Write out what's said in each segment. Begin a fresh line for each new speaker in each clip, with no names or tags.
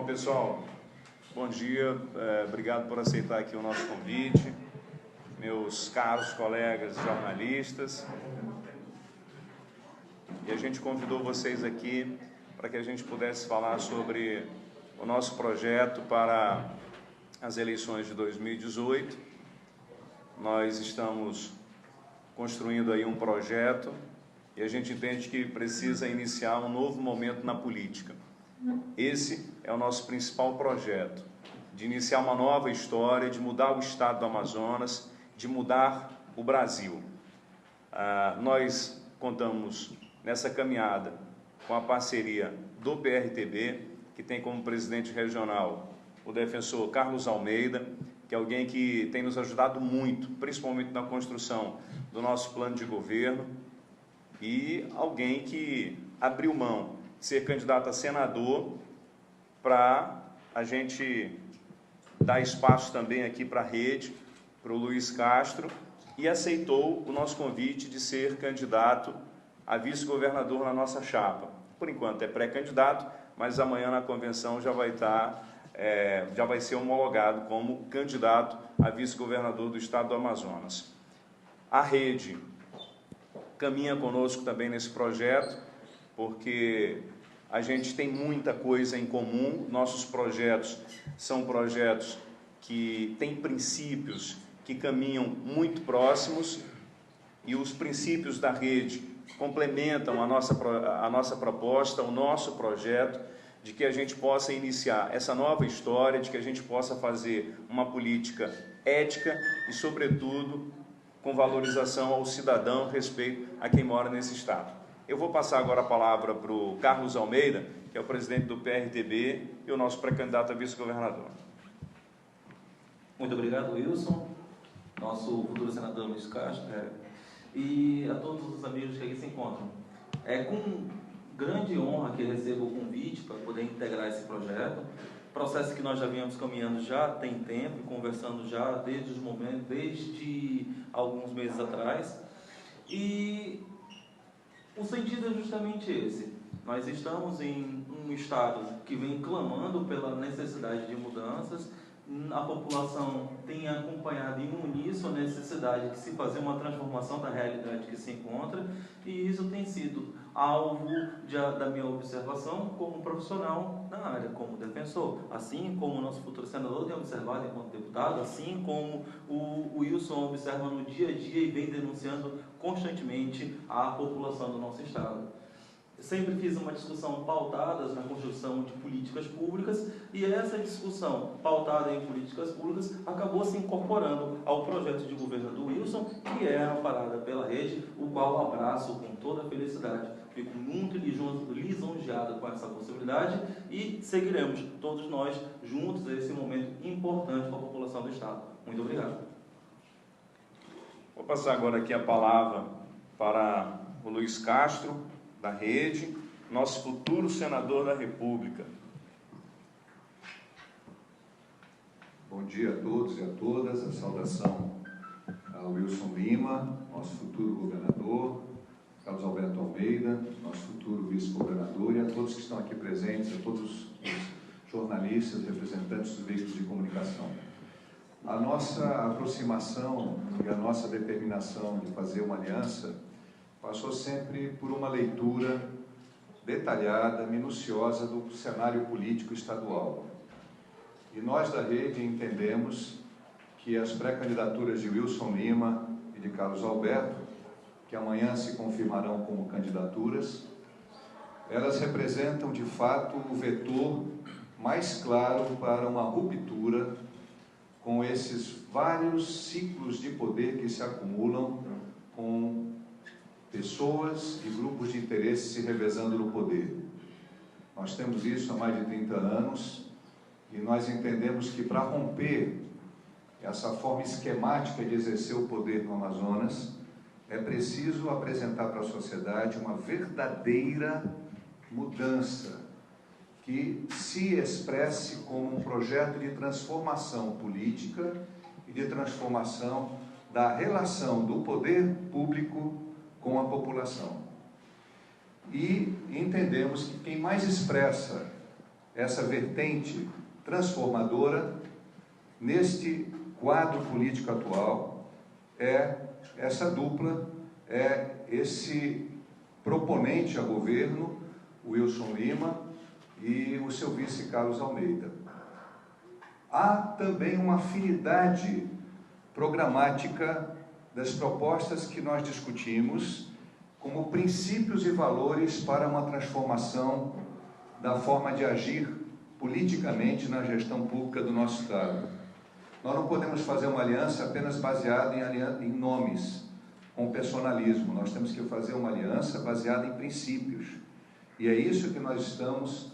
pessoal, bom dia, obrigado por aceitar aqui o nosso convite, meus caros colegas jornalistas, e a gente convidou vocês aqui para que a gente pudesse falar sobre o nosso projeto para as eleições de 2018. Nós estamos construindo aí um projeto e a gente entende que precisa iniciar um novo momento na política. Esse é o nosso principal projeto, de iniciar uma nova história, de mudar o estado do Amazonas, de mudar o Brasil. Nós contamos nessa caminhada com a parceria do PRTB, que tem como presidente regional o defensor Carlos Almeida, que é alguém que tem nos ajudado muito, principalmente na construção do nosso plano de governo, e alguém que abriu mão de ser candidato a senador para a gente dar espaço também aqui para a rede, para o Luiz Castro, e aceitou o nosso convite de ser candidato a vice-governador na nossa chapa. Por enquanto é pré-candidato, mas amanhã na convenção já vai já vai ser homologado como candidato a vice-governador do estado do Amazonas. A rede caminha conosco também nesse projeto, porque a gente tem muita coisa em comum. Nossos projetos são projetos que têm princípios que caminham muito próximos, e os princípios da rede complementam a nossa proposta, o nosso projeto, de que a gente possa iniciar essa nova história, de que a gente possa fazer uma política ética e, sobretudo, com valorização ao cidadão, respeito a quem mora nesse estado. Eu vou passar agora a palavra para o Carlos Almeida, que é o presidente do PRTB e o nosso pré-candidato a vice-governador.
Muito obrigado, Wilson, nosso futuro senador Luiz Castro, e a todos os amigos que aqui se encontram. É com grande honra que recebo o convite para poder integrar esse projeto, processo que nós já viemos caminhando já tem tempo, conversando já desde alguns meses atrás, e o sentido é justamente esse. Nós estamos em um estado que vem clamando pela necessidade de mudanças. A população tem acompanhado em uníssono a necessidade de se fazer uma transformação da realidade que se encontra, e isso tem sido alvo da minha observação como profissional na área, como defensor, assim como o nosso futuro senador tem observado enquanto deputado, assim como o Wilson observa no dia a dia e vem denunciando constantemente a população do nosso estado. Sempre fiz uma discussão pautada na construção de políticas públicas, e essa discussão pautada em políticas públicas acabou se incorporando ao projeto de governo do Wilson, que é amparada pela rede, o qual abraço com toda a felicidade. Fico muito lisonjeado com essa possibilidade e seguiremos todos nós juntos a esse momento importante para a população do estado. Muito obrigado.
Vou passar agora aqui a palavra para o Luiz Castro, da rede, nosso futuro senador da República.
Bom dia a todos e a todas, a saudação ao Wilson Lima, nosso futuro governador, Carlos Alberto Almeida, nosso futuro vice-governador, e a todos que estão aqui presentes, a todos os jornalistas, representantes dos veículos de comunicação. A nossa aproximação e a nossa determinação de fazer uma aliança passou sempre por uma leitura detalhada, minuciosa do cenário político estadual. E nós da rede entendemos que as pré-candidaturas de Wilson Lima e de Carlos Alberto, que amanhã se confirmarão como candidaturas, elas representam de fato o vetor mais claro para uma ruptura com esses vários ciclos de poder que se acumulam, com pessoas e grupos de interesse se revezando no poder. Nós temos isso há mais de 30 anos e nós entendemos que para romper essa forma esquemática de exercer o poder no Amazonas, é preciso apresentar para a sociedade uma verdadeira mudança que se expresse como um projeto de transformação política e de transformação da relação do poder público com a população. E entendemos que quem mais expressa essa vertente transformadora neste quadro político atual, é essa dupla, é esse proponente a governo, Wilson Lima, e o seu vice Carlos Almeida. Há também uma afinidade programática das propostas que nós discutimos como princípios e valores para uma transformação da forma de agir politicamente na gestão pública do nosso Estado. Nós não podemos fazer uma aliança apenas baseada em nomes, com personalismo. Nós temos que fazer uma aliança baseada em princípios. E é isso que nós estamos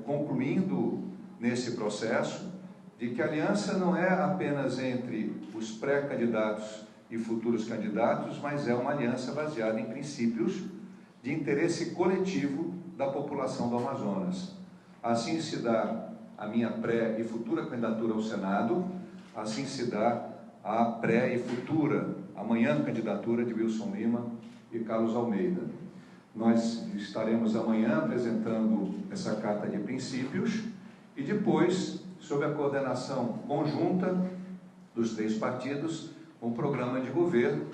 concluindo nesse processo, de que a aliança não é apenas entre os pré-candidatos e futuros candidatos, mas é uma aliança baseada em princípios de interesse coletivo da população do Amazonas. Assim se dá a minha pré e futura candidatura ao Senado, assim se dá a pré e futura, amanhã, candidatura de Wilson Lima e Carlos Almeida. Nós estaremos amanhã apresentando essa carta de princípios e depois, sob a coordenação conjunta dos 3 partidos, um programa de governo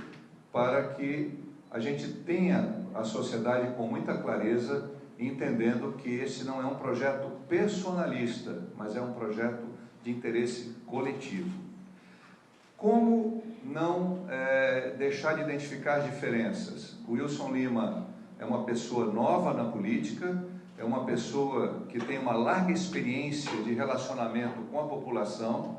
para que a gente tenha a sociedade com muita clareza, entendendo que esse não é um projeto personalista, mas é um projeto de interesse coletivo. Como não deixar de identificar as diferenças? O Wilson Lima é uma pessoa nova na política, é uma pessoa que tem uma larga experiência de relacionamento com a população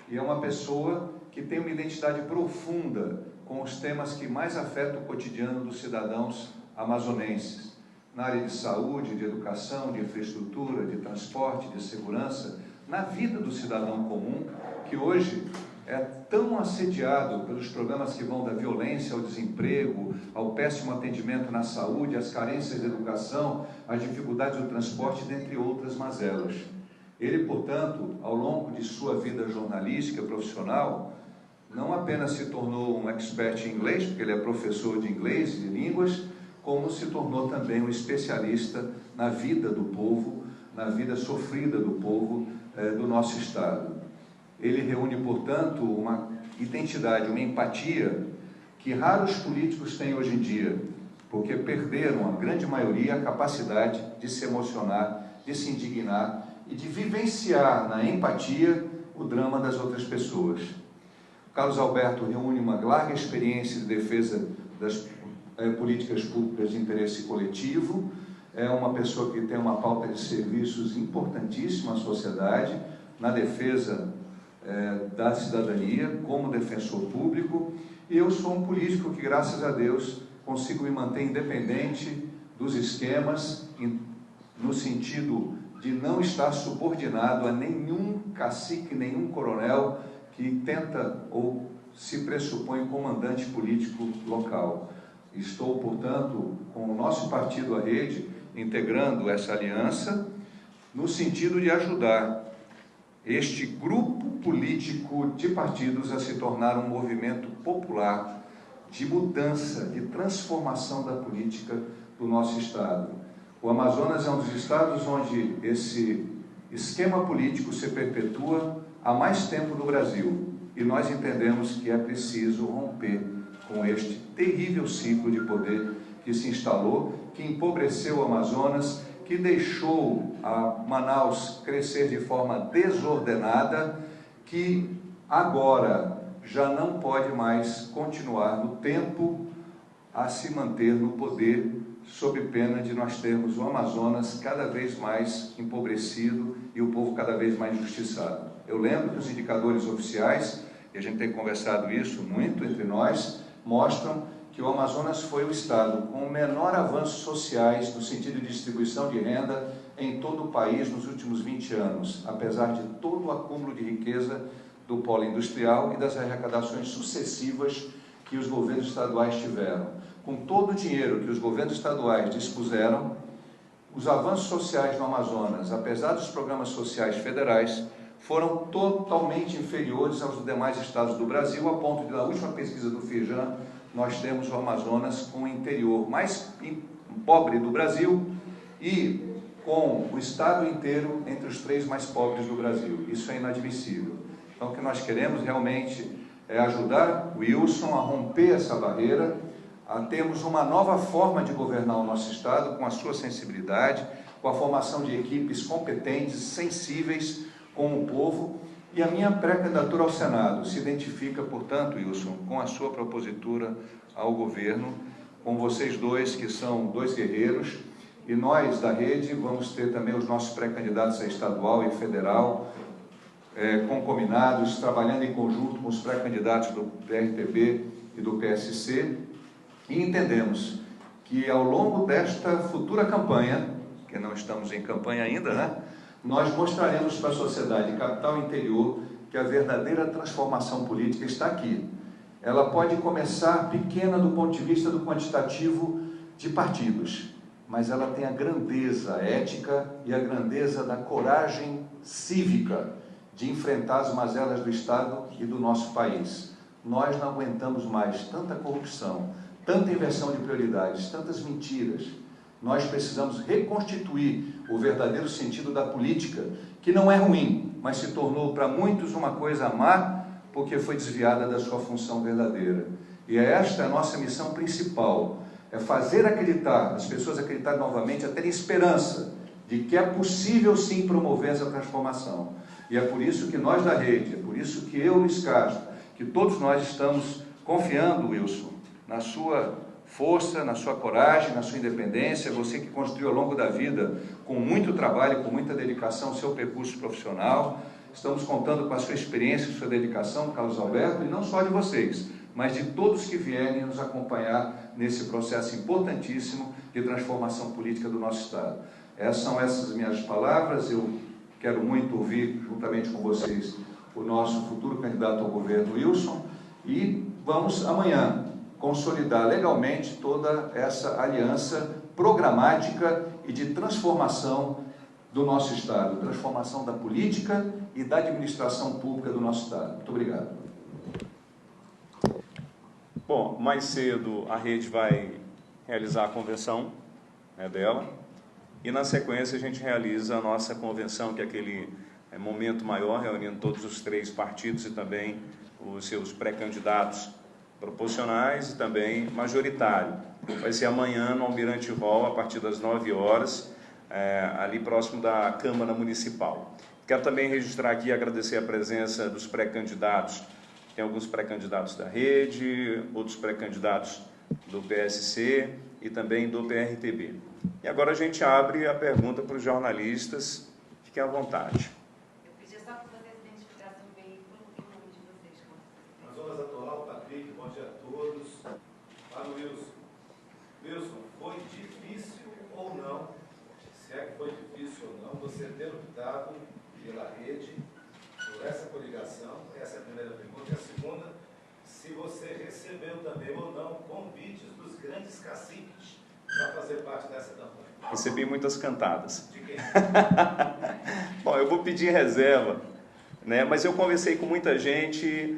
e é uma pessoa que tem uma identidade profunda com os temas que mais afetam o cotidiano dos cidadãos amazonenses, na área de saúde, de educação, de infraestrutura, de transporte, de segurança, na vida do cidadão comum, que hoje é tão assediado pelos problemas que vão da violência ao desemprego, ao péssimo atendimento na saúde, às carências de educação, às dificuldades do transporte, dentre outras mazelas. Ele, portanto, ao longo de sua vida jornalística, profissional, não apenas se tornou um expert em inglês, porque ele é professor de inglês e de línguas, como se tornou também um especialista na vida do povo, na vida sofrida do povo do nosso Estado. Ele reúne, portanto, uma identidade, uma empatia que raros políticos têm hoje em dia, porque perderam, a grande maioria, a capacidade de se emocionar, de se indignar e de vivenciar na empatia o drama das outras pessoas. Carlos Alberto reúne uma larga experiência de defesa das políticas públicas de interesse coletivo, é uma pessoa que tem uma pauta de serviços importantíssima à sociedade, na defesa da cidadania, como defensor público, e eu sou um político que, graças a Deus, consigo me manter independente dos esquemas, no sentido de não estar subordinado a nenhum cacique, nenhum coronel que tenta ou se pressupõe comandante político local. Estou, portanto, com o nosso partido, a Rede, integrando essa aliança, no sentido de ajudar este grupo político de partidos a se tornar um movimento popular de mudança, de transformação da política do nosso Estado. O Amazonas é um dos estados onde esse esquema político se perpetua há mais tempo no Brasil, e nós entendemos que é preciso romper com este terrível ciclo de poder que se instalou, que empobreceu o Amazonas, que deixou a Manaus crescer de forma desordenada, que agora já não pode mais continuar no tempo a se manter no poder, sob pena de nós termos o Amazonas cada vez mais empobrecido e o povo cada vez mais injustiçado. Eu lembro que os indicadores oficiais, e a gente tem conversado isso muito entre nós, mostram que o Amazonas foi o estado com o menor avanços sociais no sentido de distribuição de renda em todo o país nos últimos 20 anos, apesar de todo o acúmulo de riqueza do polo industrial e das arrecadações sucessivas que os governos estaduais tiveram. Com todo o dinheiro que os governos estaduais dispuseram, os avanços sociais no Amazonas, apesar dos programas sociais federais, foram totalmente inferiores aos demais estados do Brasil, a ponto de, na última pesquisa do Firjan, nós temos o Amazonas com o interior mais pobre do Brasil e com o Estado inteiro entre os 3 mais pobres do Brasil. Isso é inadmissível. Então, o que nós queremos realmente é ajudar o Wilson a romper essa barreira, a termos uma nova forma de governar o nosso Estado, com a sua sensibilidade, com a formação de equipes competentes, sensíveis com o povo. E a minha pré-candidatura ao Senado se identifica, portanto, Wilson, com a sua propositura ao governo, com vocês dois, que são 2 guerreiros, e nós, da Rede, vamos ter também os nossos pré-candidatos a estadual e federal, concominados, trabalhando em conjunto com os pré-candidatos do PRTB e do PSC, e entendemos que ao longo desta futura campanha, que não estamos em campanha ainda, né? Nós mostraremos para a sociedade capital e interior que a verdadeira transformação política está aqui. Ela pode começar pequena do ponto de vista do quantitativo de partidos, mas ela tem a grandeza ética e a grandeza da coragem cívica de enfrentar as mazelas do Estado e do nosso país. Nós não aguentamos mais tanta corrupção, tanta inversão de prioridades, tantas mentiras. Nós precisamos reconstituir o verdadeiro sentido da política, que não é ruim, mas se tornou para muitos uma coisa má, porque foi desviada da sua função verdadeira. E esta é a nossa missão principal, é fazer acreditar, as pessoas acreditarem novamente, a terem esperança de que é possível sim promover essa transformação. E é por isso que nós da Rede, é por isso que eu, Luiz Castro, que todos nós estamos confiando, Wilson, na sua força, na sua coragem, na sua independência, você que construiu ao longo da vida, com muito trabalho, com muita dedicação, o seu percurso profissional. Estamos contando com a sua experiência, sua dedicação, Carlos Alberto, e não só de vocês, mas de todos que vierem nos acompanhar nesse processo importantíssimo de transformação política do nosso Estado. São essas minhas palavras. Eu quero muito ouvir, juntamente com vocês, o nosso futuro candidato ao governo, Wilson, e vamos amanhã consolidar legalmente toda essa aliança programática e de transformação do nosso Estado, transformação da política e da administração pública do nosso Estado. Muito obrigado.
Bom, mais cedo a Rede vai realizar a convenção dela, e na sequência a gente realiza a nossa convenção, que é aquele momento maior, reunindo todos os 3 partidos e também os seus pré-candidatos proporcionais e também majoritário. Vai ser amanhã no Almirante Hall, a partir das 9 horas, ali próximo da Câmara Municipal. Quero também registrar aqui e agradecer a presença dos pré-candidatos. Tem alguns pré-candidatos da Rede, outros pré-candidatos do PSC e também do PRTB. E agora a gente abre a pergunta para os jornalistas. Fiquem à vontade.
Eu pedi só para vocês identificassem o veículo e o nome de vocês.
Amazonas Atual, Patrick, bom dia a todos. Para o Wilson. Wilson, foi difícil ou não, se é que foi difícil ou não, você ter optado pela Rede, por essa coligação? Essa é a primeira pergunta. E a segunda, se você recebeu também ou não convites dos grandes caciques para fazer parte dessa campanha.
Recebi muitas cantadas.
De quem?
Bom, eu vou pedir reserva, né? Mas eu conversei com muita gente,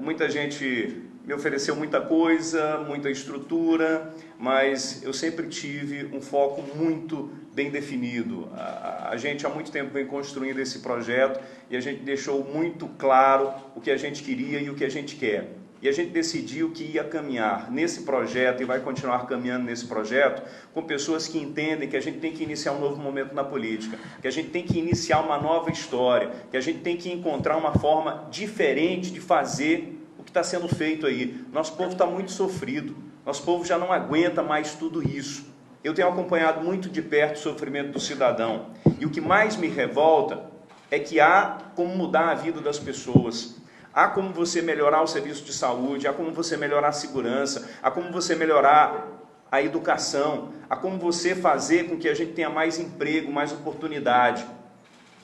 muita gente me ofereceu muita coisa, muita estrutura, mas eu sempre tive um foco muito bem definido. A gente há muito tempo vem construindo esse projeto e a gente deixou muito claro o que a gente queria e o que a gente quer. E a gente decidiu que ia caminhar nesse projeto e vai continuar caminhando nesse projeto com pessoas que entendem que a gente tem que iniciar um novo momento na política, que a gente tem que iniciar uma nova história, que a gente tem que encontrar uma forma diferente de fazer o que está sendo feito aí. Nosso povo está muito sofrido, nosso povo já não aguenta mais tudo isso. Eu tenho acompanhado muito de perto o sofrimento do cidadão e o que mais me revolta é que há como mudar a vida das pessoas. Há como você melhorar o serviço de saúde, há como você melhorar a segurança, há como você melhorar a educação, há como você fazer com que a gente tenha mais emprego, mais oportunidade.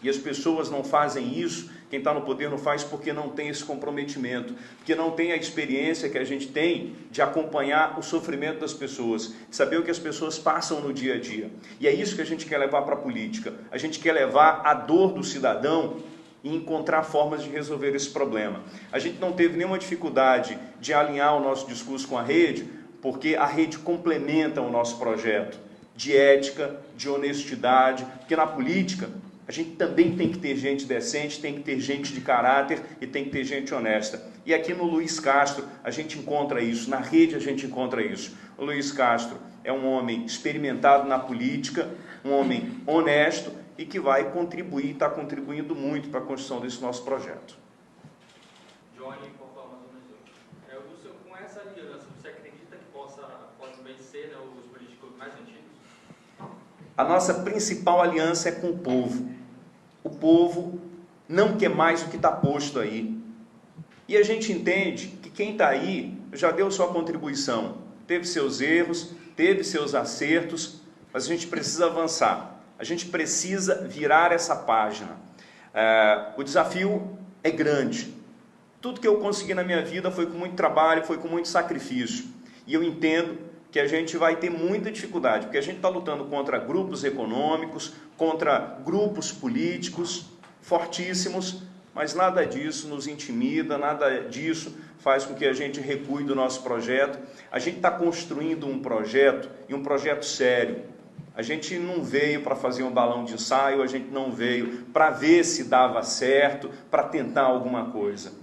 E as pessoas não fazem isso, quem está no poder não faz porque não tem esse comprometimento, porque não tem a experiência que a gente tem de acompanhar o sofrimento das pessoas, de saber o que as pessoas passam no dia a dia. E é isso que a gente quer levar para a política. A gente quer levar a dor do cidadão e encontrar formas de resolver esse problema. A gente não teve nenhuma dificuldade de alinhar o nosso discurso com a Rede, porque a Rede complementa o nosso projeto. de ética, de honestidade, porque na política a gente também tem que ter gente decente, tem que ter gente de caráter e tem que ter gente honesta. E aqui no Luiz Castro a gente encontra isso, na rede a gente encontra isso. O Luiz Castro é um homem experimentado na política, um homem honesto e que vai contribuir, está contribuindo muito para a construção desse nosso projeto.
Johnny, Portal Amazonas. Wilson, com essa aliança, você acredita que pode vencer, né, os políticos mais antigos?
A nossa principal aliança é com o povo. O povo não quer mais o que está posto aí. E a gente entende que quem está aí já deu sua contribuição. Teve seus erros, teve seus acertos, mas a gente precisa avançar. A gente precisa virar essa página. O desafio é grande. Tudo que eu consegui na minha vida foi com muito trabalho, foi com muito sacrifício. E eu entendo que a gente vai ter muita dificuldade, porque a gente está lutando contra grupos econômicos, contra grupos políticos fortíssimos, mas nada disso nos intimida, nada disso faz com que a gente recue do nosso projeto. A gente está construindo um projeto, e um projeto sério. A gente não veio para fazer um balão de ensaio, a gente não veio para ver se dava certo, para tentar alguma coisa.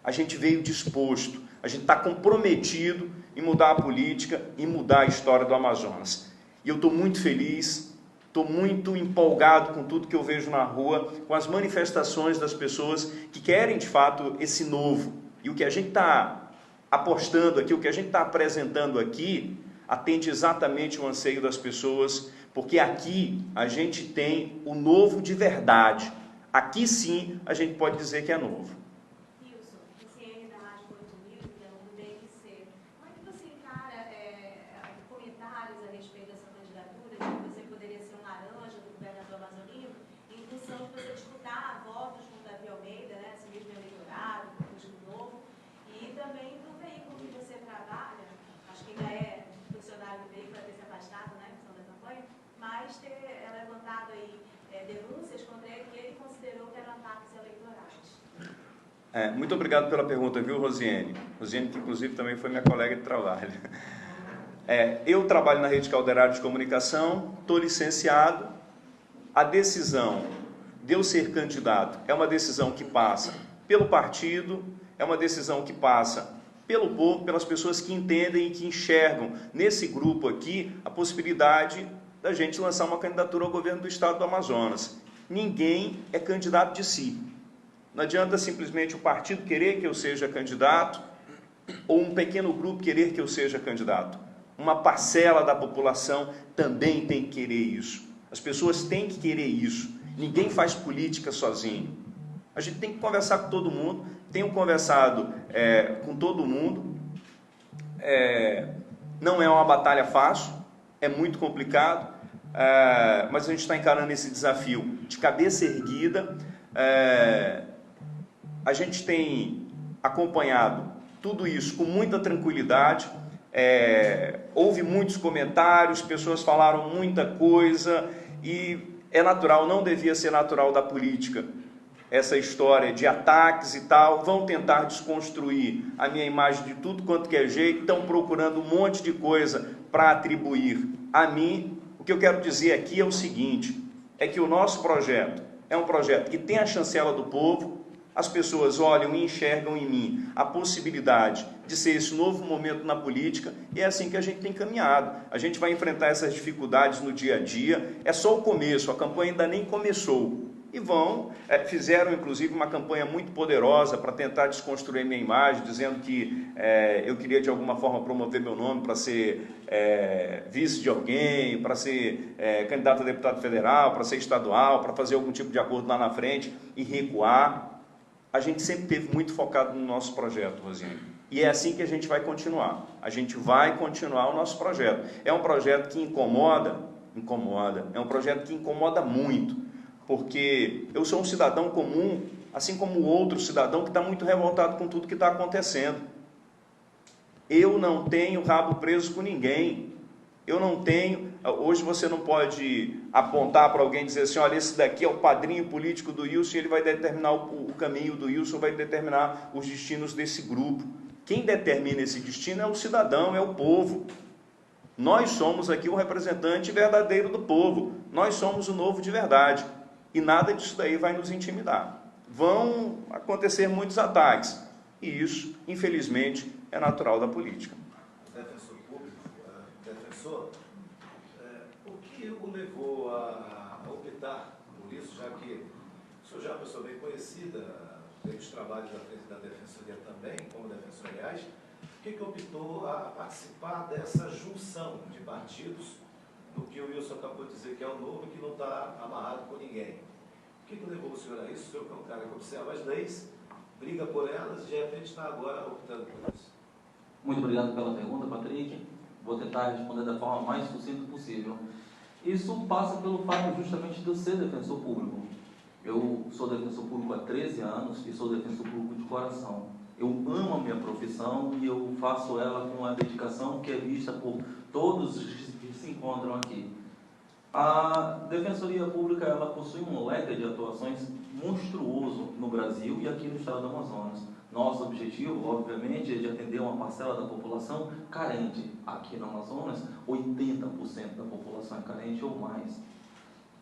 A gente veio disposto, a gente está comprometido em mudar a política e mudar a história do Amazonas. E eu estou muito feliz, estou muito empolgado com tudo que eu vejo na rua, com as manifestações das pessoas que querem de fato esse novo. E o que a gente está apostando aqui, o que a gente está apresentando aqui, atende exatamente o anseio das pessoas, porque aqui a gente tem o novo de verdade. Aqui sim a gente pode dizer que é novo. Muito obrigado pela pergunta, viu, Rosiane? Rosiane, que inclusive também foi minha colega de trabalho. Eu trabalho na Rede Calderaro de Comunicação, estou licenciado. A decisão de eu ser candidato é uma decisão que passa pelo partido, é uma decisão que passa pelo povo, pelas pessoas que entendem e que enxergam nesse grupo aqui a possibilidade da gente lançar uma candidatura ao governo do estado do Amazonas. Ninguém é candidato de si. Não adianta simplesmente o partido querer que eu seja candidato ou um pequeno grupo querer que eu seja candidato. Uma parcela da população também tem que querer isso. As pessoas têm que querer isso. Ninguém faz política sozinho. A gente tem que conversar com todo mundo. Tenho conversado com todo mundo. Não é uma batalha fácil, é muito complicado, mas a gente está encarando esse desafio de cabeça erguida. A gente tem acompanhado tudo isso com muita tranquilidade. Houve muitos comentários, pessoas falaram muita coisa e é natural, não devia ser natural da política essa história de ataques e tal. Vão tentar desconstruir a minha imagem de tudo quanto que é jeito, estão procurando um monte de coisa para atribuir a mim. O que eu quero dizer aqui é o seguinte, é que o nosso projeto é um projeto que tem a chancela do povo. As pessoas olham e enxergam em mim a possibilidade de ser esse novo momento na política, e é assim que a gente tem caminhado. A gente vai enfrentar essas dificuldades no dia a dia, é só o começo, a campanha ainda nem começou. E fizeram inclusive uma campanha muito poderosa para tentar desconstruir minha imagem, dizendo que eu queria de alguma forma promover meu nome para ser vice de alguém, para ser candidato a deputado federal, para ser estadual, para fazer algum tipo de acordo lá na frente e recuar. A gente sempre esteve muito focado no nosso projeto, Rosiane. E é assim que a gente vai continuar. A gente vai continuar o nosso projeto. É um projeto que incomoda, é um projeto que incomoda muito, porque eu sou um cidadão comum, assim como o outro cidadão que está muito revoltado com tudo que está acontecendo. Eu não tenho rabo preso com ninguém. Eu não tenho... Hoje você não pode apontar para alguém e dizer assim, olha, esse daqui é o padrinho político do Wilson, ele vai determinar o caminho do Wilson, vai determinar os destinos desse grupo. Quem determina esse destino é o cidadão, é o povo. Nós somos aqui o representante verdadeiro do povo. Nós somos o novo de verdade. E nada disso daí vai nos intimidar. Vão acontecer muitos ataques. E isso, infelizmente, é natural da política.
Defensor público, defensor, o que o levou a optar por isso, já que o senhor já é uma pessoa bem conhecida pelos trabalhos da Defensoria também, como defensor, aliás, o que optou a participar dessa junção de partidos, do que o Wilson acabou de dizer que é o novo e que não está amarrado com ninguém? O que levou o senhor a isso? O senhor que é um cara que observa as leis, briga por elas e de repente está agora optando por isso.
Muito obrigado pela pergunta, Patrick. Vou tentar responder da forma mais sucinta possível. Isso passa pelo fato justamente de eu ser defensor público. Eu sou defensor público há 13 anos e sou defensor público de coração. Eu amo a minha profissão e eu faço ela com a dedicação que é vista por todos os que se encontram aqui. A Defensoria Pública ela possui um leque de atuações monstruoso no Brasil e aqui no estado do Amazonas. Nosso objetivo, obviamente, é de atender uma parcela da população carente. Aqui no Amazonas, 80% da população é carente ou mais.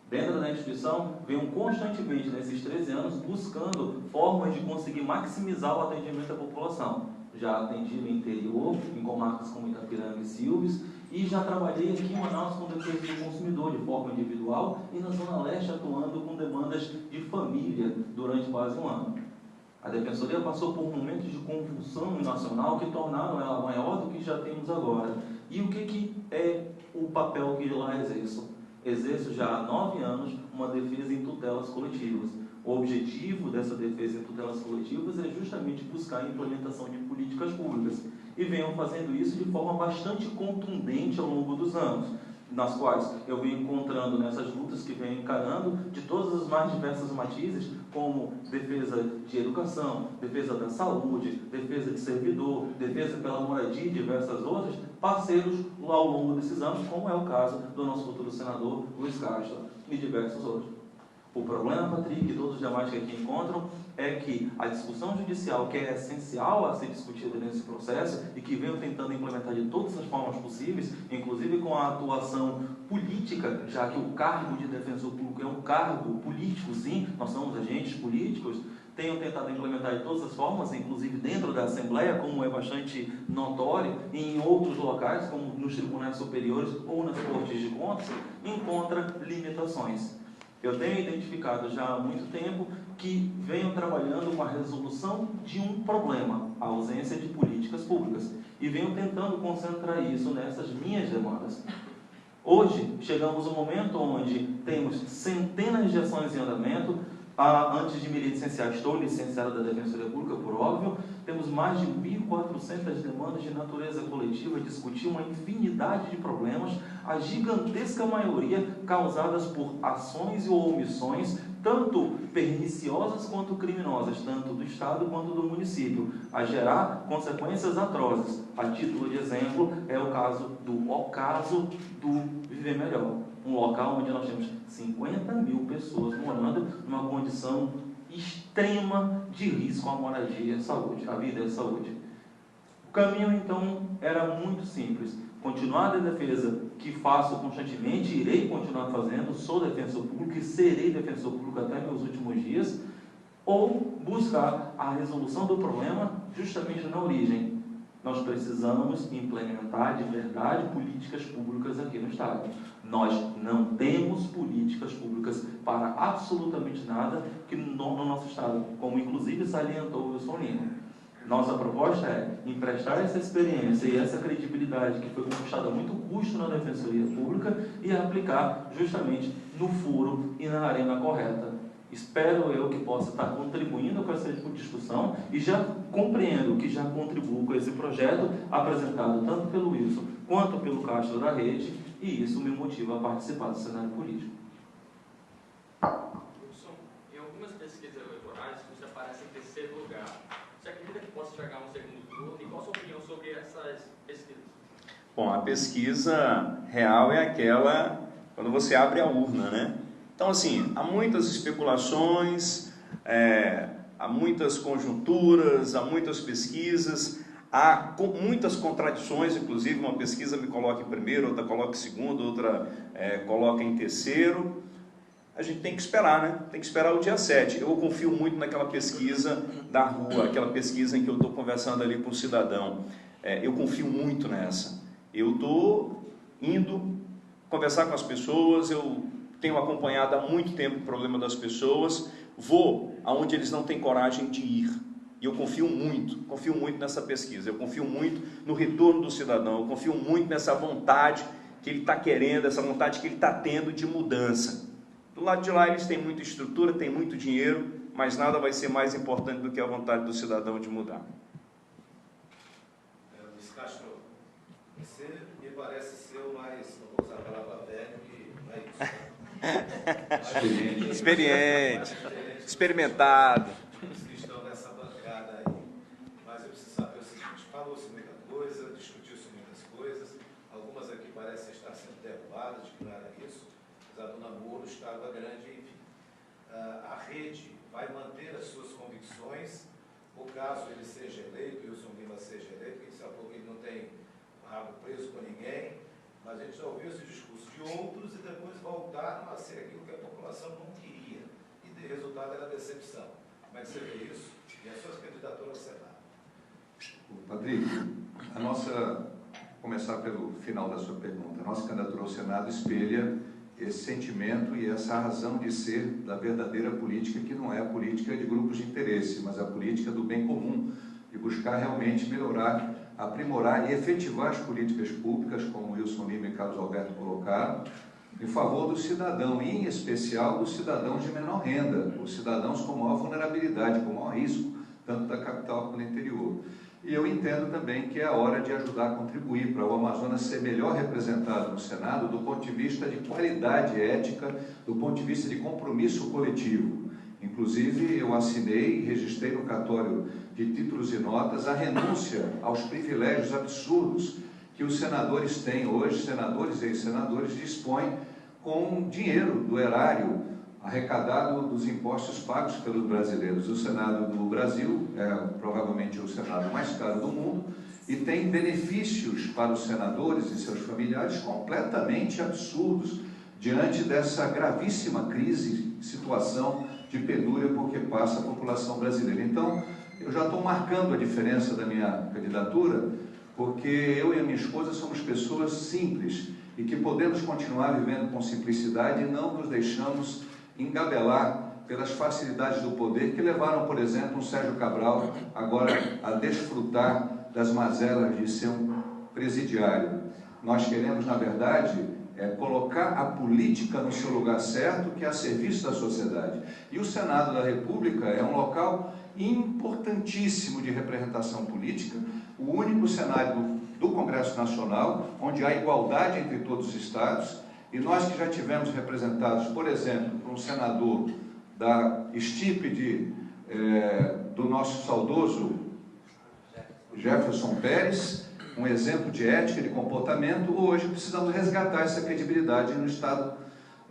Dentro da instituição, venho constantemente, nesses 13 anos, buscando formas de conseguir maximizar o atendimento à população. Já atendi no interior, em comarcas como Itapiranga e Silves, e já trabalhei aqui em Manaus com defesa do consumidor de forma individual e na Zona Leste atuando com demandas de família durante quase um ano. A Defensoria passou por momentos de convulsão nacional que tornaram ela maior do que já temos agora. E o que é o papel que lá exerço? Exerço já há 9 anos uma defesa em tutelas coletivas. O objetivo dessa defesa em tutelas coletivas é justamente buscar a implementação de políticas públicas. E venham fazendo isso de forma bastante contundente ao longo dos anos, nas quais eu venho encontrando nessas lutas que venho encarando de todas as mais diversas matizes, como defesa de educação, defesa da saúde, defesa de servidor, defesa pela moradia e diversas outras, parceiros lá ao longo desses anos, como é o caso do nosso futuro senador Luiz Castro e diversos outros. O problema, Patrick, e todos os demais que aqui encontram, é que a discussão judicial, que é essencial a ser discutida nesse processo e que venho tentando implementar de todas as formas possíveis, inclusive com a atuação política, já que o cargo de defensor público é um cargo político, sim, nós somos agentes políticos, tenho tentado implementar de todas as formas, inclusive dentro da Assembleia, como é bastante notório, e em outros locais, como nos tribunais superiores ou nas cortes de contas, encontra limitações. Eu tenho identificado já há muito tempo que venho trabalhando com a resolução de um problema, a ausência de políticas públicas, e venho tentando concentrar isso nessas minhas demandas. Hoje, chegamos ao momento onde temos centenas de ações em andamento. Antes de me licenciar, estou licenciado da Defensoria Pública, por óbvio. Temos mais de 1.400 demandas de natureza coletiva, discutir uma infinidade de problemas, a gigantesca maioria causadas por ações ou omissões, tanto perniciosas quanto criminosas, tanto do Estado quanto do município, a gerar consequências atrozes. A título de exemplo, é o caso do Viver Melhor, um local onde nós temos 50 mil pessoas morando numa condição extrema de risco à moradia e saúde, à vida e à saúde. O caminho, então, era muito simples. Continuar a defesa que faço constantemente, irei continuar fazendo, sou defensor público e serei defensor público até meus últimos dias, ou buscar a resolução do problema justamente na origem. Nós precisamos implementar de verdade políticas públicas aqui no Estado. Nós não temos políticas públicas para absolutamente nada que no nosso Estado, como inclusive salientou o Wilson Lima. Nossa proposta é emprestar essa experiência e essa credibilidade que foi conquistada a muito custo na Defensoria Pública e aplicar justamente no foro e na arena correta. Espero eu que possa estar contribuindo com essa discussão e já compreendo que já contribuo com esse projeto apresentado tanto pelo Wilson quanto pelo Castro da Rede, e isso me motiva a participar do cenário político.
Wilson, em algumas pesquisas eleitorais você aparece em terceiro lugar. Você acredita que possa chegar a um segundo turno? E qual a sua opinião sobre essas pesquisas?
Bom, a pesquisa real é aquela quando você abre a urna, né? Então, assim, há muitas especulações, há muitas conjunturas, há muitas pesquisas. Há muitas contradições, inclusive uma pesquisa me coloca em primeiro, outra coloca em segundo, outra coloca em terceiro. A gente tem que esperar, né? Tem que esperar o dia 7. Eu confio muito naquela pesquisa da rua, aquela pesquisa em que eu estou conversando ali com o cidadão. Eu confio muito nessa. Eu estou indo conversar com as pessoas, eu tenho acompanhado há muito tempo o problema das pessoas, vou aonde eles não têm coragem de ir. E eu confio muito nessa pesquisa, eu confio muito no retorno do cidadão, eu confio muito nessa vontade que ele está querendo, essa vontade que ele está tendo de mudança. Do lado de lá eles têm muita estrutura, têm muito dinheiro, mas nada vai ser mais importante do que a vontade do cidadão de mudar.
Luiz Castro, você me parece ser o mais, não vou usar a palavra velho, que não é isso.
Experiente, experimentado.
Os que estão nessa bancada aí. Mas eu preciso saber o seguinte, falou-se muita coisa, discutiu-se muitas coisas, algumas aqui parecem estar sendo derrubadas, de que não era isso, mas a dona Moro estava grande, enfim. A rede vai manter as suas convicções, o caso ele seja eleito, e o Wilson Lima seja eleito, porque sabe que ele não tem rabo preso com ninguém, mas a gente já ouviu esse discurso de outros e depois voltaram a ser aquilo que a população não queria. E o resultado era a decepção. Como é que você vê isso? E a sua candidatura ao Senado?
Patrick, começar pelo final da sua pergunta, a nossa candidatura ao Senado espelha esse sentimento e essa razão de ser da verdadeira política, que não é a política de grupos de interesse, mas a política do bem comum, de buscar realmente melhorar, aprimorar e efetivar as políticas públicas, como Wilson Lima e Carlos Alberto colocaram, em favor do cidadão, e em especial dos cidadãos de menor renda, os cidadãos com maior vulnerabilidade, com maior risco, tanto da capital como do interior. E eu entendo também que é a hora de ajudar a contribuir para o Amazonas ser melhor representado no Senado do ponto de vista de qualidade ética, do ponto de vista de compromisso coletivo. Inclusive, eu assinei e registrei no cartório de títulos e notas a renúncia aos privilégios absurdos que os senadores têm hoje, senadores e ex-senadores dispõem com dinheiro do erário arrecadado dos impostos pagos pelos brasileiros. O Senado do Brasil é provavelmente o Senado mais caro do mundo e tem benefícios para os senadores e seus familiares completamente absurdos diante dessa gravíssima crise, situação de penúria por que passa a população brasileira. Então, eu já estou marcando a diferença da minha candidatura, porque eu e a minha esposa somos pessoas simples e que podemos continuar vivendo com simplicidade e não nos deixamos engabelar pelas facilidades do poder que levaram, por exemplo, um Sérgio Cabral agora a desfrutar das mazelas de ser um presidiário. Nós queremos, na verdade, colocar a política no seu lugar certo, que é a serviço da sociedade. E o Senado da República é um local importantíssimo de representação política, o único cenário do Congresso Nacional, onde há igualdade entre todos os estados. E nós que já tivemos representados, por exemplo, por um senador da estípede do nosso saudoso Jefferson Pérez, um exemplo de ética e de comportamento, hoje precisamos resgatar essa credibilidade no estado,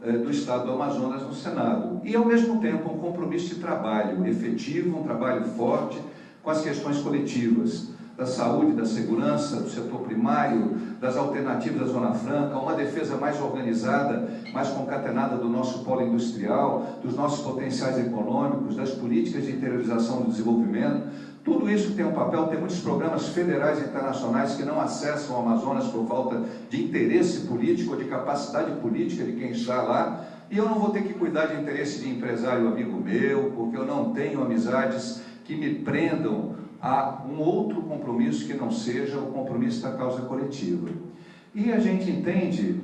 do Estado do Amazonas no Senado. E, ao mesmo tempo, um compromisso de trabalho efetivo, um trabalho forte com as questões coletivas, da saúde, da segurança, do setor primário, das alternativas da Zona Franca, uma defesa mais organizada, mais concatenada do nosso polo industrial, dos nossos potenciais econômicos, das políticas de interiorização do desenvolvimento. Tudo isso tem um papel, tem muitos programas federais e internacionais que não acessam o Amazonas por falta de interesse político ou de capacidade política de quem está lá. E eu não vou ter que cuidar de interesse de empresário amigo meu, porque eu não tenho amizades que me prendam a um outro compromisso que não seja o compromisso da causa coletiva. E a gente entende,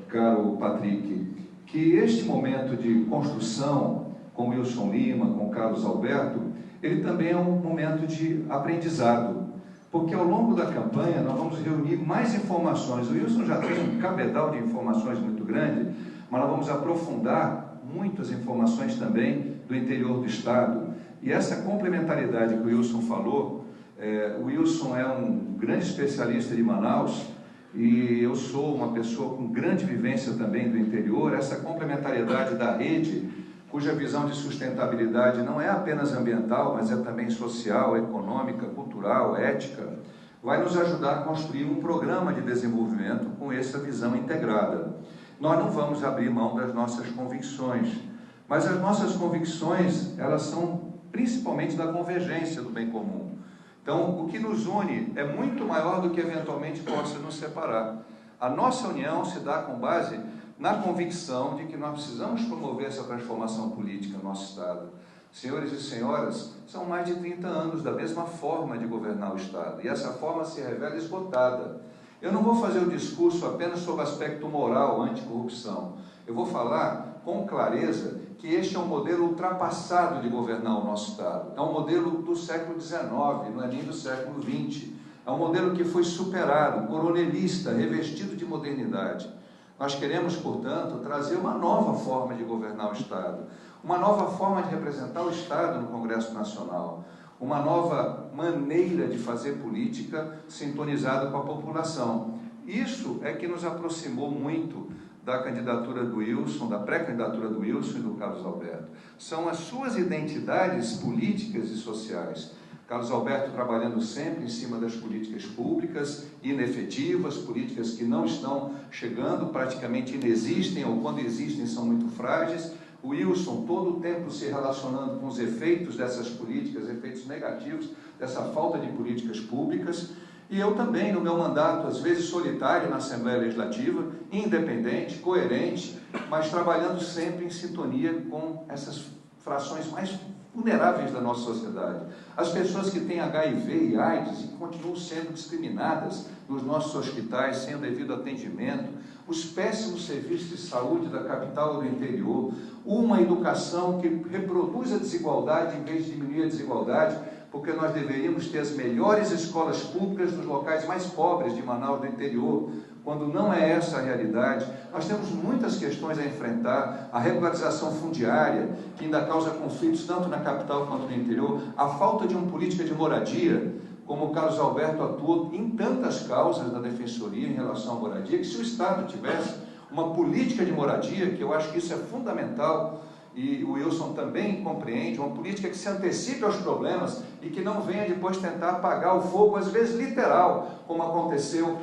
caro Patrick, que este momento de construção com Wilson Lima, com Carlos Alberto, ele também é um momento de aprendizado, porque ao longo da campanha nós vamos reunir mais informações. O Wilson já tem um cabedal de informações muito grande, mas nós vamos aprofundar muitas informações também do interior do estado. E essa complementaridade que o Wilson falou, o Wilson é um grande especialista de Manaus e eu sou uma pessoa com grande vivência também do interior. Essa complementariedade da rede cuja visão de sustentabilidade não é apenas ambiental, mas é também social, econômica, cultural, ética, vai nos ajudar a construir um programa de desenvolvimento com essa visão integrada. Nós não vamos abrir mão das nossas convicções, mas as nossas convicções, elas são principalmente da convergência do bem comum. Então, o que nos une é muito maior do que eventualmente possa nos separar. A nossa união se dá com base na convicção de que nós precisamos promover essa transformação política no nosso Estado. Senhores e senhoras, são mais de 30 anos da mesma forma de governar o Estado, e essa forma se revela esgotada. Eu não vou fazer o discurso apenas sobre o aspecto moral, anticorrupção. Eu vou falar com clareza que este é um modelo ultrapassado de governar o nosso Estado. É um modelo do século XIX, não é nem do século XX. É um modelo que foi superado, coronelista, revestido de modernidade. Nós queremos, portanto, trazer uma nova forma de governar o Estado, uma nova forma de representar o Estado no Congresso Nacional, uma nova maneira de fazer política sintonizada com a população. Isso é que nos aproximou muito da candidatura do Wilson, da pré-candidatura do Wilson e do Carlos Alberto. São as suas identidades políticas e sociais. Carlos Alberto trabalhando sempre em cima das políticas públicas, inefetivas, políticas que não estão chegando, praticamente inexistem, ou quando existem são muito frágeis. O Wilson todo o tempo se relacionando com os efeitos dessas políticas, efeitos negativos, dessa falta de políticas públicas. E eu também, no meu mandato, às vezes solitário na Assembleia Legislativa, independente, coerente, mas trabalhando sempre em sintonia com essas frações mais vulneráveis da nossa sociedade. As pessoas que têm HIV e AIDS e continuam sendo discriminadas nos nossos hospitais, sem o devido atendimento, os péssimos serviços de saúde da capital e do interior, uma educação que reproduz a desigualdade em vez de diminuir a desigualdade, porque nós deveríamos ter as melhores escolas públicas nos locais mais pobres de Manaus do interior, quando não é essa a realidade. Nós temos muitas questões a enfrentar, a regularização fundiária, que ainda causa conflitos tanto na capital quanto no interior, a falta de uma política de moradia, como o Carlos Alberto atuou em tantas causas da Defensoria em relação à moradia, que se o Estado tivesse uma política de moradia, que eu acho que isso é fundamental, e o Wilson também compreende, uma política que se antecipe aos problemas e que não venha depois tentar apagar o fogo, às vezes literal, como aconteceu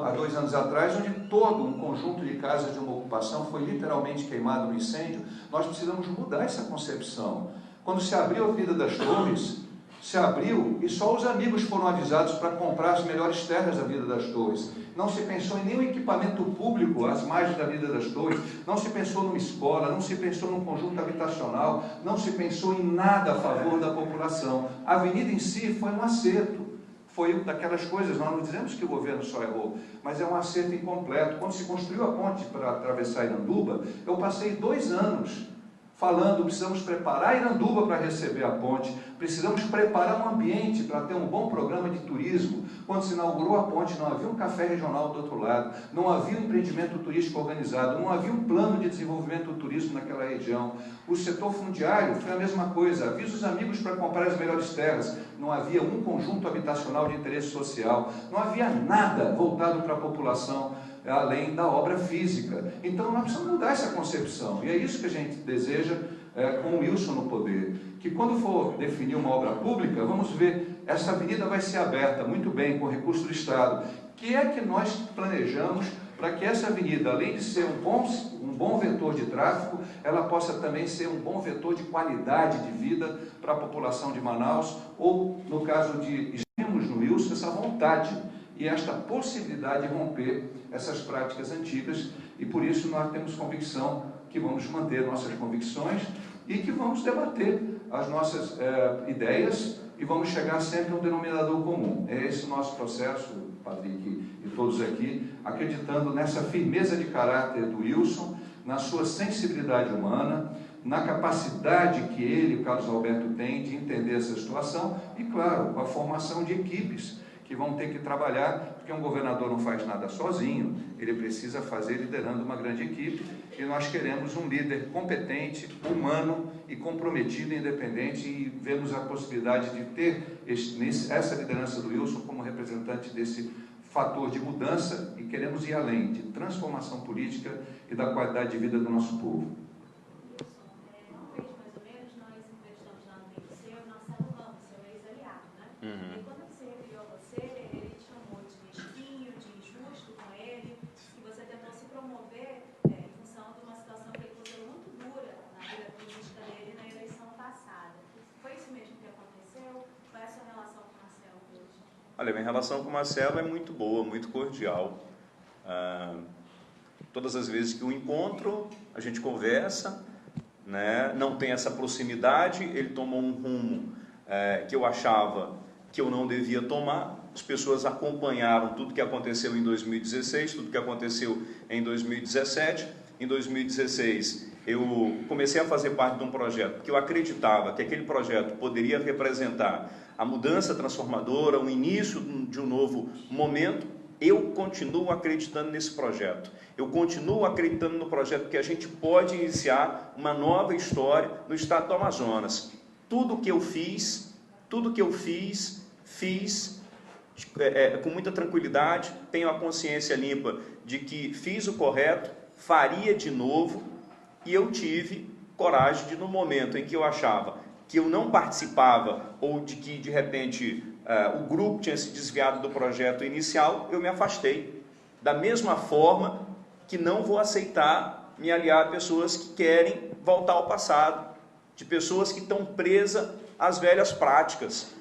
há 2 anos atrás, onde todo um conjunto de casas de uma ocupação foi literalmente queimado no incêndio. Nós precisamos mudar essa concepção. Quando se abriu a Avenida das Torres, se abriu e só os amigos foram avisados para comprar as melhores terras da Avenida das Torres. Não se pensou em nenhum equipamento público às margens da Avenida das Torres, não se pensou numa escola, não se pensou num conjunto habitacional, não se pensou em nada a favor da população. A avenida em si foi um acerto, foi daquelas coisas, nós não dizemos que o governo só errou, mas é um acerto incompleto. Quando se construiu a ponte para atravessar Iranduba, eu passei 2 anos falando, precisamos preparar Iranduba para receber a ponte, precisamos preparar um ambiente para ter um bom programa de turismo. Quando se inaugurou a ponte, não havia um café regional do outro lado, não havia um empreendimento turístico organizado, não havia um plano de desenvolvimento do turismo naquela região. O setor fundiário foi a mesma coisa, avisa os amigos para comprar as melhores terras, não havia um conjunto habitacional de interesse social, não havia nada voltado para a população, além da obra física. Então nós precisamos mudar essa concepção, e é isso que a gente deseja com o Wilson no poder, que quando for definir uma obra pública, vamos ver, essa avenida vai ser aberta muito bem com recurso do Estado. O que é que nós planejamos para que essa avenida, além de ser um bom vetor de tráfego, ela possa também ser um bom vetor de qualidade de vida para a população de Manaus, ou no caso de temos no Wilson essa vontade e esta possibilidade de romper essas práticas antigas, e por isso nós temos convicção que vamos manter nossas convicções e que vamos debater as nossas ideias e vamos chegar sempre a um denominador comum. É esse o nosso processo, Patrick e todos aqui, acreditando nessa firmeza de caráter do Wilson, na sua sensibilidade humana, na capacidade que ele, o Carlos Alberto, tem de entender essa situação e, claro, com a formação de equipes que vão ter que trabalhar, porque um governador não faz nada sozinho, ele precisa fazer liderando uma grande equipe, e nós queremos um líder competente, humano e comprometido, independente, e vemos a possibilidade de ter essa liderança do Wilson como representante desse fator de mudança, e queremos ir além de transformação política e da qualidade de vida do nosso povo.
Olha, minha relação com o Marcelo é muito boa, muito cordial. Todas as vezes que o encontro, a gente conversa, né? Não tem essa proximidade, ele tomou um rumo que eu achava que eu não devia tomar. As pessoas acompanharam tudo que aconteceu em 2016, tudo que aconteceu em 2017. Em 2016, eu comecei a fazer parte de um projeto que eu acreditava que aquele projeto poderia representar a mudança transformadora, o início de um novo momento. Eu continuo acreditando nesse projeto. Eu continuo acreditando no projeto que a gente pode iniciar uma nova história no estado do Amazonas. Tudo que eu fiz com muita tranquilidade, tenho a consciência limpa de que fiz o correto, faria de novo, e eu tive coragem de, no momento em que eu achava que eu não participava, ou de que de repente o grupo tinha se desviado do projeto inicial, eu me afastei. Da mesma forma que não vou aceitar me aliar a pessoas que querem voltar ao passado, de pessoas que estão presas às velhas práticas.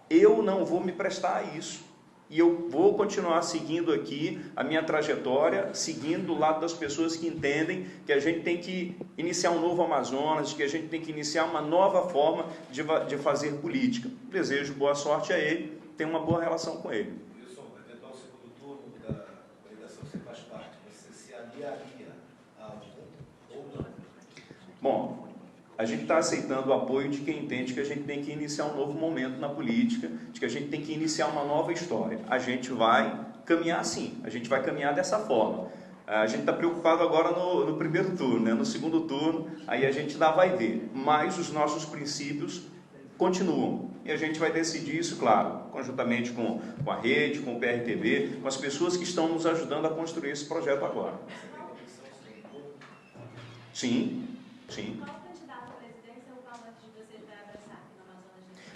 Eu não vou me prestar a isso. E eu vou continuar seguindo aqui a minha trajetória, seguindo do lado das pessoas que entendem que a gente tem que iniciar um novo Amazonas, que a gente tem que iniciar uma nova forma de fazer política. Desejo boa sorte a ele, tenho uma boa relação com ele.
Wilson, eventual segundo turno da coligação que você faz parte, você se aliaria a algum ou não?
Bom, a gente está aceitando o apoio de quem entende que a gente tem que iniciar um novo momento na política, de que a gente tem que iniciar uma nova história. A gente vai caminhar assim, a gente vai caminhar dessa forma. A gente está preocupado agora no primeiro turno, né? No segundo turno, aí a gente ainda vai ver. Mas os nossos princípios continuam. E a gente vai decidir isso, claro, conjuntamente com a rede, com o PRTB, com as pessoas que estão nos ajudando a construir esse projeto agora. Sim, sim.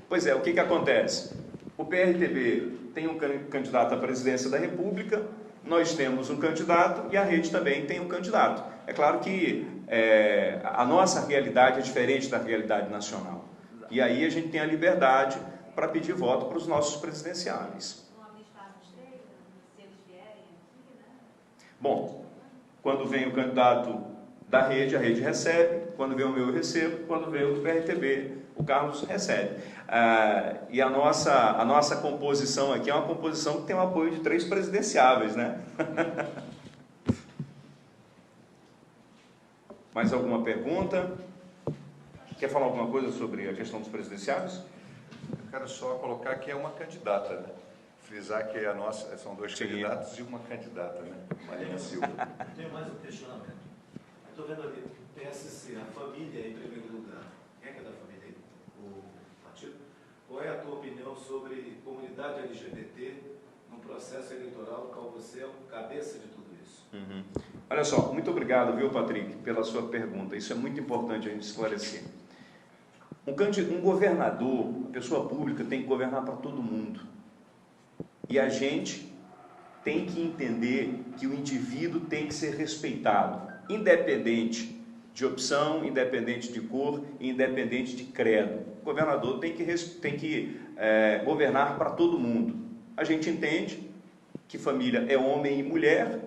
Pois é, o que acontece? O PRTB tem um candidato à presidência da República, nós temos um candidato e a rede também tem um candidato. É claro que a nossa realidade é diferente da realidade nacional. E aí a gente tem a liberdade para pedir voto para os nossos presidenciáveis. Bom, quando vem o candidato da rede, a rede recebe, quando vem o meu eu recebo, quando vem o do PRTB, o Carlos recebe. E a nossa composição aqui é uma composição que tem o apoio de 3 presidenciáveis, né? Mais alguma pergunta? Quer falar alguma coisa sobre a questão dos presidenciáveis?
Eu quero só colocar que é uma candidata, né? Frisar que a nossa são 2 candidatos e uma candidata, né? Marina Silva.
Tenho mais um questionamento. Estou vendo ali, PSC, a família em primeiro lugar. Quem é que é da família aí? O partido? Qual é a tua opinião sobre comunidade LGBT no processo eleitoral, no qual você é o cabeça de tudo isso?
Uhum. Olha só, muito obrigado, viu, Patrick, pela sua pergunta. Isso é muito importante a gente esclarecer. Um governador, uma pessoa pública, tem que governar para todo mundo. E a gente tem que entender que o indivíduo tem que ser respeitado, independente de opção, independente de cor, independente de credo. O governador tem que governar para todo mundo. A gente entende que família é homem e mulher,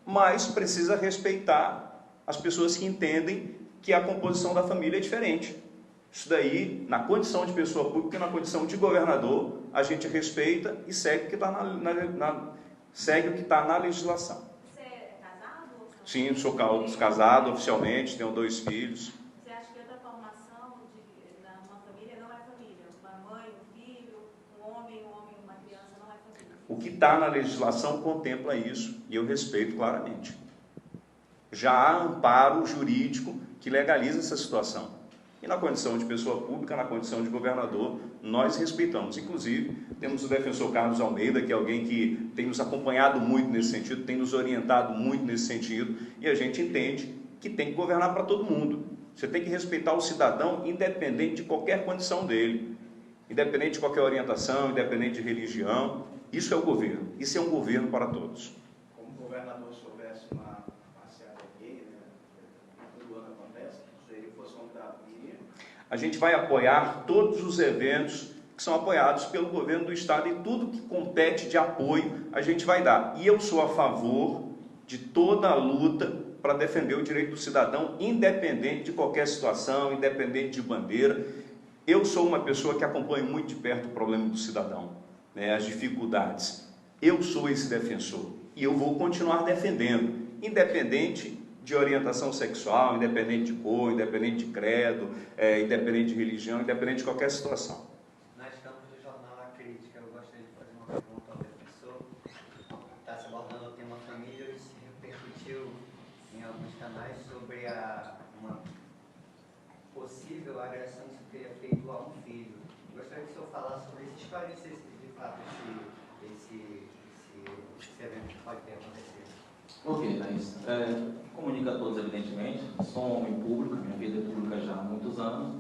mas precisa respeitar as pessoas que entendem que a composição da família é diferente. Isso daí, na condição de pessoa pública e na condição de governador, a gente respeita e segue o que está na legislação.
Você é casado?
Sim, sou casado oficialmente, tenho 2 filhos.
Você acha que outra formação uma família não é família? Uma mãe, um filho, um homem, uma criança não é família?
O que está na legislação contempla isso e eu respeito claramente. Já há amparo jurídico que legaliza essa situação. E na condição de pessoa pública, na condição de governador, nós respeitamos. Inclusive, temos o defensor Carlos Almeida, que é alguém que tem nos acompanhado muito nesse sentido, tem nos orientado muito nesse sentido, e a gente entende que tem que governar para todo mundo. Você tem que respeitar o cidadão, independente de qualquer condição dele, independente de qualquer orientação, independente de religião. Isso é o governo. Isso é um governo para todos.
Como governador, se houvesse uma passeada gay, né? Todo ano acontece, se ele fosse convidado, iria?
A gente vai apoiar todos os eventos que são apoiados pelo governo do Estado, e tudo que compete de apoio a gente vai dar. E eu sou a favor de toda a luta para defender o direito do cidadão, independente de qualquer situação, independente de bandeira. Eu sou uma pessoa que acompanha muito de perto o problema do cidadão, né, as dificuldades. Eu sou esse defensor e eu vou continuar defendendo, independente de orientação sexual, independente de cor, independente de credo, independente de religião, independente de qualquer situação.
Nós estamos no jornal A Crítica. Eu gostaria de fazer uma pergunta ao defensor. Está se abordando o tema família e se repercutiu em alguns canais sobre uma possível agressão que se teria feito a um filho. Gostaria que o senhor falasse sobre isso, esclarecesse de fato esse evento que pode ter acontecido.
Ok, Thaís. Comunico a todos, evidentemente, sou um homem público, minha vida é pública já há muitos anos,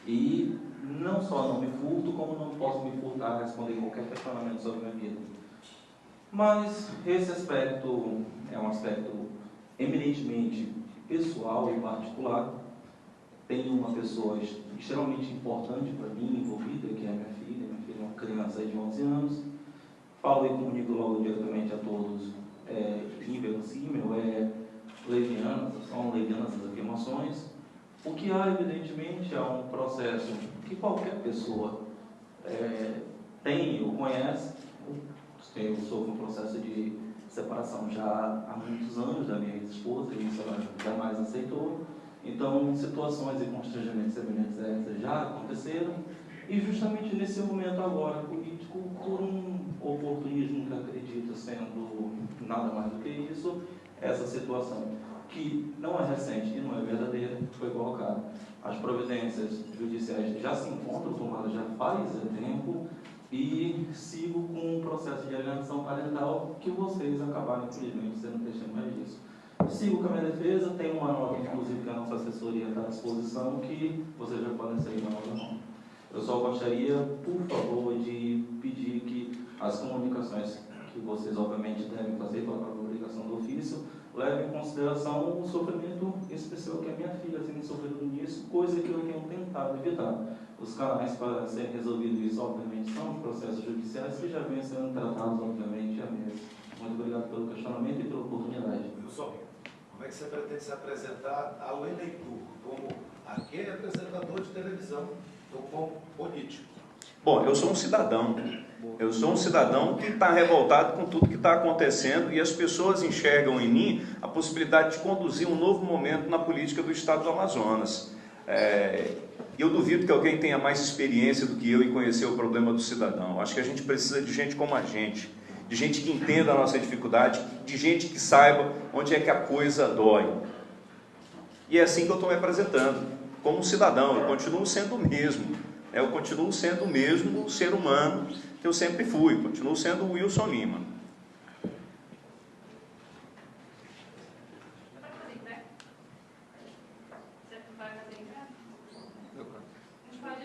e não só não me furto, como não posso me furtar a responder qualquer questionamento sobre minha vida. Mas esse aspecto é um aspecto eminentemente pessoal e particular. Tenho uma pessoa extremamente importante para mim envolvida, que é minha filha. Minha filha é uma criança de 11 anos. Falo e comunico logo diretamente a todos, inverossímil, são levianas as afirmações. O que há, evidentemente, é um processo que qualquer pessoa tem ou conhece. Eu sofro um processo de separação já há muitos anos da minha ex-esposa, e isso ela jamais aceitou. Então, situações e constrangimentos semelhantes a essas já aconteceram, e justamente nesse momento agora político, por um oportunismo que acredito sendo nada mais do que isso, essa situação, que não é recente e não é verdadeira, foi colocada. As providências judiciais já se encontram tomadas já faz tempo, e sigo com um processo de alienação parental que vocês acabaram, infelizmente, sendo testemunhas disso. Sigo com a minha defesa, tem uma nota, inclusive, que a nossa assessoria está à disposição, que vocês já podem sair na nota não. Eu só gostaria, por favor, de pedir que as comunicações que vocês, obviamente, devem fazer pela própria obrigação do ofício, levem em consideração o sofrimento especial que a minha filha tem sofrido nisso, coisa que eu tenho tentado evitar. Os canais para serem resolvidos isso, obviamente, são os processos judiciais que já vêm sendo tratados, obviamente, há meses. Muito obrigado pelo questionamento e pela oportunidade.
Wilson, como é que você pretende se apresentar ao eleitor? Como aquele apresentador de televisão ou como político?
Bom, eu sou um cidadão. Eu sou um cidadão que está revoltado com tudo que está acontecendo, e as pessoas enxergam em mim a possibilidade de conduzir um novo momento na política do Estado do Amazonas. Eu duvido que alguém tenha mais experiência do que eu em conhecer o problema do cidadão. Acho que a gente precisa de gente como a gente, de gente que entenda a nossa dificuldade, de gente que saiba onde é que a coisa dói. E é assim que eu estou me apresentando, como um cidadão. Eu continuo sendo o mesmo. Eu continuo sendo o mesmo ser humano que eu sempre fui. Continuo sendo o Wilson Lima.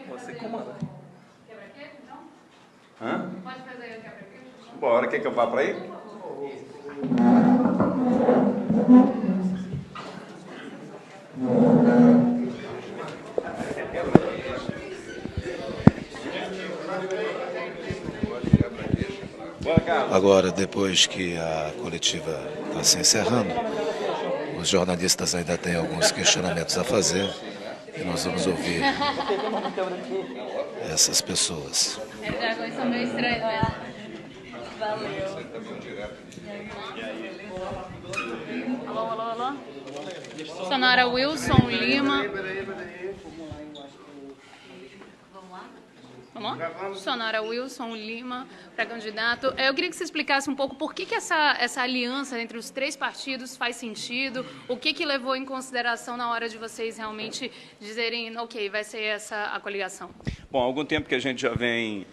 Você comanda. Quebra-queixo, então?
Hã?
Pode fazer o quebra-queixo?
Bora, quer que eu vá para aí?
Agora, depois que a coletiva está se encerrando, os jornalistas ainda têm alguns questionamentos a fazer e nós vamos ouvir essas pessoas.
Os dragões são meio estranhos mesmo. Valeu. Alô? Sonora Wilson Lima. Vamos lá? Sonora Wilson Lima, pré-candidato. Eu queria que você explicasse um pouco por que essa aliança entre os três partidos faz sentido, o que levou em consideração na hora de vocês realmente dizerem, ok, vai ser essa a coligação.
Bom, há algum tempo que a gente já vem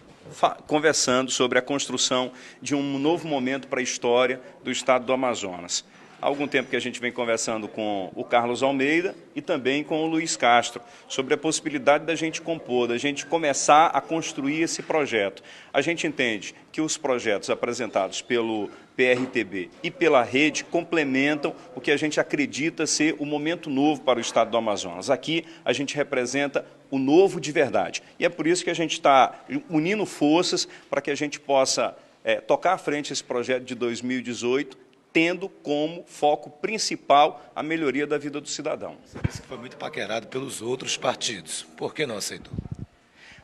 conversando sobre a construção de um novo momento para a história do Estado do Amazonas. Há algum tempo que a gente vem conversando com o Carlos Almeida e também com o Luiz Castro sobre a possibilidade da gente compor, da gente começar a construir esse projeto. A gente entende que os projetos apresentados pelo PRTB e pela rede complementam o que a gente acredita ser o momento novo para o Estado do Amazonas. Aqui a gente representa o novo de verdade. E é por isso que a gente está unindo forças para que a gente possa tocar à frente esse projeto de 2018, tendo como foco principal a melhoria da vida do cidadão.
Você disse que foi muito paquerado pelos outros partidos. Por que não aceitou?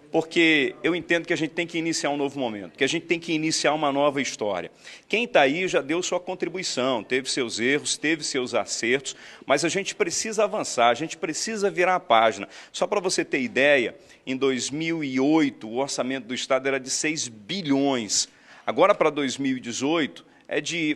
Porque eu entendo que a gente tem que iniciar um novo momento, que a gente tem que iniciar uma nova história. Quem está aí já deu sua contribuição, teve seus erros, teve seus acertos, mas a gente precisa avançar, a gente precisa virar a página. Só para você ter ideia, em 2008 o orçamento do Estado era de 6 bilhões. Agora, para 2018,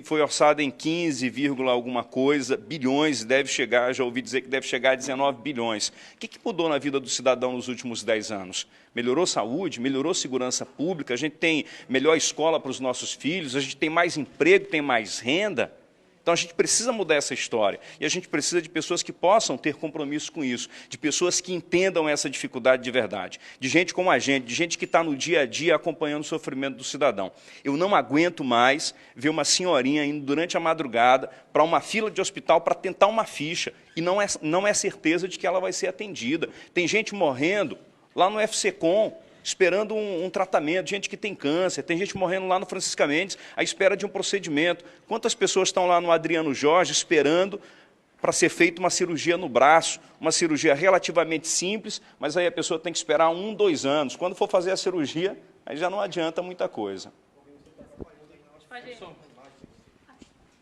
foi orçado em 15, alguma coisa, bilhões, deve chegar, já ouvi dizer que deve chegar a 19 bilhões. O que mudou na vida do cidadão nos últimos 10 anos? Melhorou saúde, melhorou segurança pública, a gente tem melhor escola para os nossos filhos, a gente tem mais emprego, tem mais renda. Então, a gente precisa mudar essa história e a gente precisa de pessoas que possam ter compromisso com isso, de pessoas que entendam essa dificuldade de verdade, de gente como a gente, de gente que está no dia a dia acompanhando o sofrimento do cidadão. Eu não aguento mais ver uma senhorinha indo durante a madrugada para uma fila de hospital para tentar uma ficha e não é certeza de que ela vai ser atendida. Tem gente morrendo lá no FCCom, esperando um tratamento, gente que tem câncer, tem gente morrendo lá no Francisca Mendes, à espera de um procedimento. Quantas pessoas estão lá no Adriano Jorge esperando para ser feita uma cirurgia no braço, uma cirurgia relativamente simples, mas aí a pessoa tem que esperar 1, 2 anos. Quando for fazer a cirurgia, aí já não adianta muita coisa.
O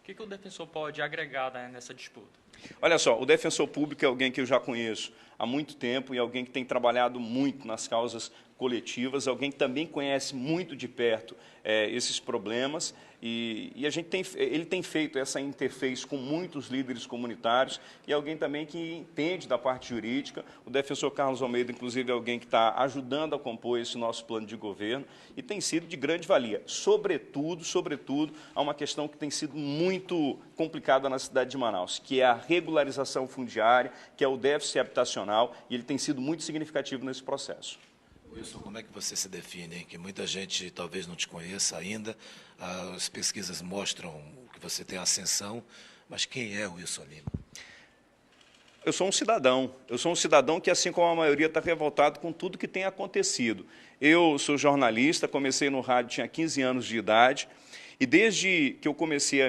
que o defensor pode agregar, né, nessa disputa?
Olha só, o defensor público é alguém que eu já conheço há muito tempo e alguém que tem trabalhado muito nas causas coletivas, alguém que também conhece muito de perto esses problemas e ele tem feito essa interface com muitos líderes comunitários e alguém também que entende da parte jurídica. O defensor Carlos Almeida, inclusive, é alguém que está ajudando a compor esse nosso plano de governo e tem sido de grande valia, sobretudo, a uma questão que tem sido muito complicada na cidade de Manaus, que é a regularização fundiária, que é o déficit habitacional, e ele tem sido muito significativo nesse processo.
Wilson, como é que você se define? Que muita gente talvez não te conheça ainda, as pesquisas mostram que você tem ascensão, mas quem é o Wilson Lima?
Eu sou um cidadão que, assim como a maioria, está revoltado com tudo que tem acontecido. Eu sou jornalista, comecei no rádio, tinha 15 anos de idade, e desde que eu comecei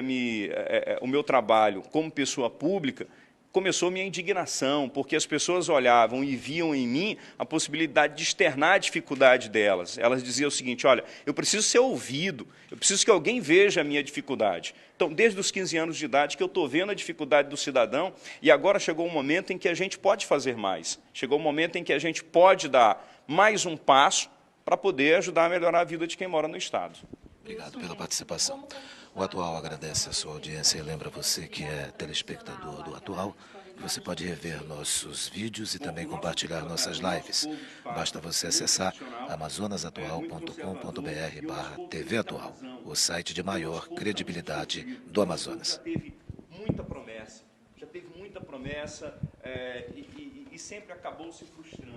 o meu trabalho como pessoa pública, começou minha indignação, porque as pessoas olhavam e viam em mim a possibilidade de externar a dificuldade delas. Elas diziam o seguinte: olha, eu preciso ser ouvido, eu preciso que alguém veja a minha dificuldade. Então, desde os 15 anos de idade que eu estou vendo a dificuldade do cidadão, e agora chegou um momento em que a gente pode fazer mais. Chegou um momento em que a gente pode dar mais um passo para poder ajudar a melhorar a vida de quem mora no Estado.
Obrigado pela participação. O Atual agradece a sua audiência e lembra você que é telespectador do Atual, que você pode rever nossos vídeos e também compartilhar nossas lives. Basta você acessar amazonasatual.com.br/TV Atual, o site de maior credibilidade do Amazonas.
Já teve muita promessa e sempre acabou se frustrando.